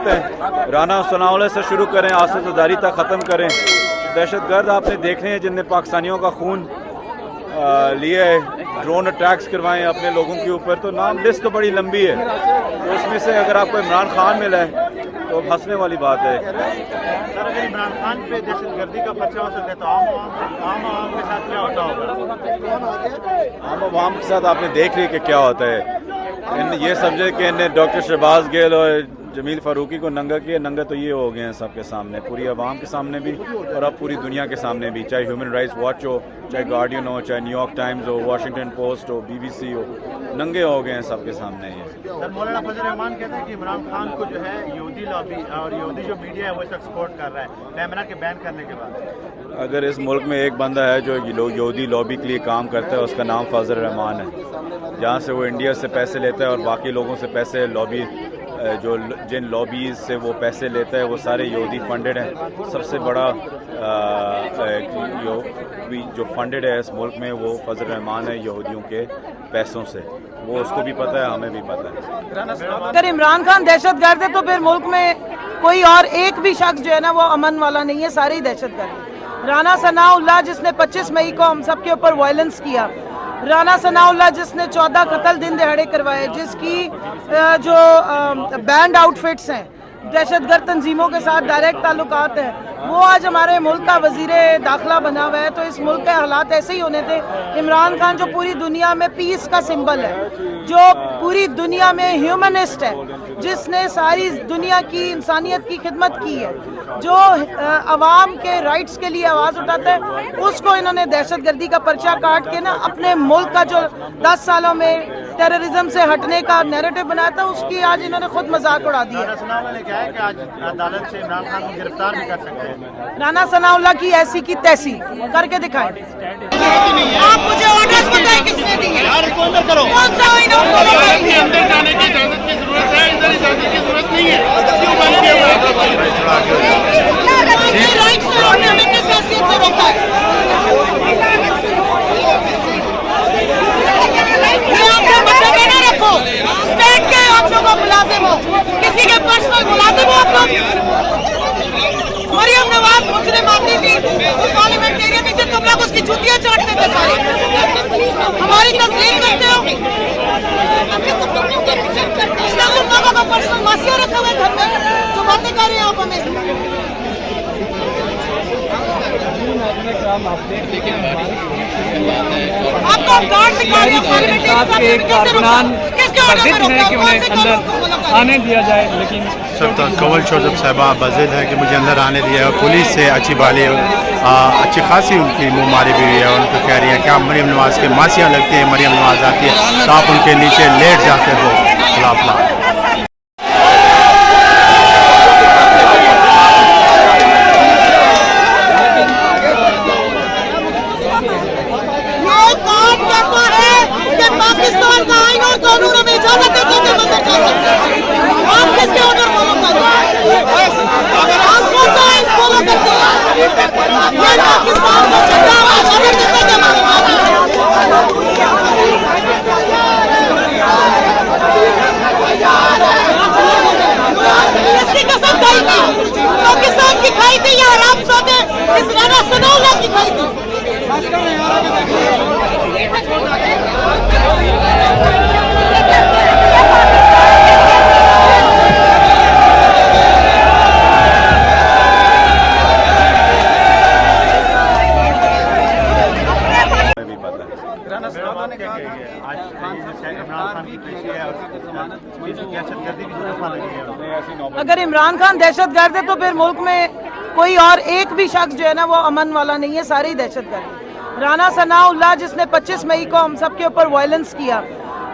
सकते हैं। राना सनाउल्लाह से शुरू करें, आसिफ ज़रदारी तक ख़त्म करें। दहशतगर्द आपने देखने हैं जिनने पाकिस्तानियों का खून लिए, ड्रोन अटैक्स करवाएं अपने लोगों के ऊपर, तो नाम लिस्ट तो बड़ी लंबी है। तो उसमें से अगर आपको इमरान खान मिला है तो हंसने वाली बात है। सर, अगर इमरान खान पे दहशतगर्दी का पर्चा हो सकता है तो आम आवाम के साथ क्या होता होगा? आम आवाम के साथ आपने देख लिया कि क्या होता है। ये समझे कि इन्हें डॉक्टर शहबाज गिल और जमील फारूकी को नंगा किया, नंगा तो ये हो गए हैं सबके सामने, पूरी आवाम के सामने भी और अब पूरी दुनिया के सामने भी, चाहे ह्यूमन राइट्स वॉच हो, चाहे गार्डियन हो, चाहे न्यूयॉर्क टाइम्स हो, वाशिंगटन पोस्ट हो, BBC हो, नंगे हो गए हैं सबके सामने ये। सर, मौलाना फजल रहमान कहते हैं कि इमरान खान को जो है यहूदी लॉबी और यहूदी जो मीडिया है वो इसका सपोर्ट कर रहा है पैमना के बैन करने के बाद। अगर इस मुल्क में एक बंदा है जो यहूदी लॉबी के लिए काम करता है, उसका नाम फजल रहमान है। जहाँ से वो इंडिया से पैसे लेता है और बाकी लोगों से पैसे लॉबी जो जिन लॉबीज़ से वो पैसे लेता है वो सारे यहूदी फंडेड हैं। सबसे बड़ा जो फंडेड है इस मुल्क में वो फजल रहमान है यहूदियों के पैसों से। वो उसको भी पता है, हमें भी पता है। अगर इमरान खान दहशतगर्द है तो फिर मुल्क में कोई और एक भी शख्स जो है ना वो अमन वाला नहीं है, सारे ही दहशतगर्द है। राना सनाउल्लाह जिसने 25 मई को हम सब के ऊपर वायलेंस किया, राना सनाउल्लाह जिसने 14 कत्ल दिन दिहाड़े करवाए, जिसकी जो बैंड आउटफिट्स हैं, दहशतगर्द तंजीमों के साथ डायरेक्ट ताल्लुकात है, वो आज हमारे मुल्क का वजीरे दाखिला बना हुआ है। तो इस मुल्क के हालात ऐसे ही होने थे। इमरान खान जो पूरी दुनिया में पीस का सिंबल है, जो पूरी दुनिया में ह्यूमनिस्ट है, जिसने सारी दुनिया की इंसानियत की खिदमत की है, जो अवाम के राइट्स के लिए आवाज़ उठाता है, उसको इन्होंने दहशतगर्दी का पर्चा काट के ना अपने मुल्क का जो 10 सालों में टेररिज्म से हटने का नैरेटिव बनाया था, उसकी आज इन्होंने खुद मजाक उड़ा दिया। राना सनाउल्लाह ने कहा है कि आज अदालत से इमरान खान को गिरफ्तार भी कर सकते हैं। राना सनाउल्लाह की ऐसी की तैसी करके दिखाएं। आप मुझे ऑर्डर्स बताएं किसने दिए? कौन सा अंदर जाने की इजाजत की जरूरत है, इधर इजाजत की जरूरत नहीं है। क्यों बंद किया हुआ है? राइट से रोकने में किस हैसियत से रोका है? स्टेट के आप लोग मुलाजिम हो, किसी के पर्सनल मुलाजिम हो आप लोग। मरियम नवाज मुजरिम आती थी, पार्लियामेंटेरियन थी, तुम लोग उसकी छुट्टियां चाटते थे सारी, हमारी तस्लीम करते हो। तुम लोगों का पर्सनल मासिया रखा हुआ है घर में, जो बातें कर रहे हैं आप हमें। आपको गार्ड दिखा रहे हैं, कारकुनान बजिद हैं कि उन्हें अंदर आने दिया जाए, लेकिन सर कवल शोजब साहबा बजिद है कि मुझे अंदर आने दिया है। पुलिस से अच्छी अच्छी खासी उनकी मुँहमारी भी हुई है। उनको कह रही है कि आप मरियम नवाज के मासियाँ लगती हैं, मरियम नवाज आती है तो आप उनके नीचे लेट जाते हो खिलाफ। पाकिस्तान का आईन और कानून हमें इजाजत देते थे मंदिर जा सकते हैं। आप किसके ऑर्डर फॉलो कर रहे हैं? आप कौन सा आईन फॉलो करते हैं? ये पाकिस्तान को झंडा ऑर्डर देते थे इसकी कसम खाई थी, पाकिस्तान की खाई थी या आराम साथे इस राना सनाउल्लाह की खाई थी? अगर इमरान खान दहशतगर्द है तो फिर मुल्क में कोई और एक भी शख्स जो है ना वो अमन वाला नहीं है, सारे ही दहशतगर्द है। राना सनाउल्लाह जिसने 25 मई को हम सब के ऊपर वायलेंस किया,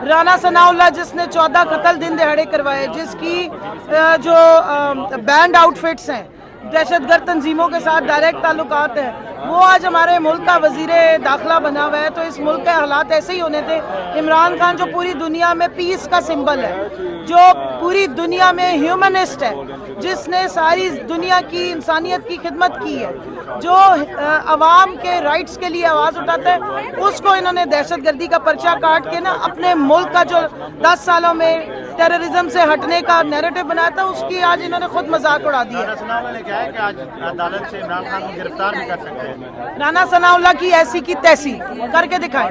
राना सनाउल्लाह जिसने 14 कत्ल दिन दिहाड़े करवाए, जिसकी जो बैंड आउटफिट्स हैं, दहशतगर्द तंजीमों के साथ डायरेक्ट ताल्लुकात है, वो आज हमारे मुल्क का वजीरे दाखिला बना हुआ है। तो इस मुल्क के हालात ऐसे ही होने थे। इमरान खान जो पूरी दुनिया में पीस का सिंबल है, जो पूरी दुनिया में ह्यूमनिस्ट है, जिसने सारी दुनिया की इंसानियत की खिदमत की है, जो अवाम के राइट्स के लिए आवाज़ उठाता है, उसको इन्होंने दहशतगर्दी का पर्चा काट के ना अपने मुल्क का जो 10 सालों में टेररिज्म से हटने का नैरेटिव बनाया था, उसकी आज इन्होंने खुद मजाक उड़ा दिया। राना सनाउल्लाह ने कहा है कि आज अदालत से इमरान खान को गिरफ्तार भी कर सकते हैं। राना सनाउल्लाह की ऐसी की तैसी करके दिखाएं।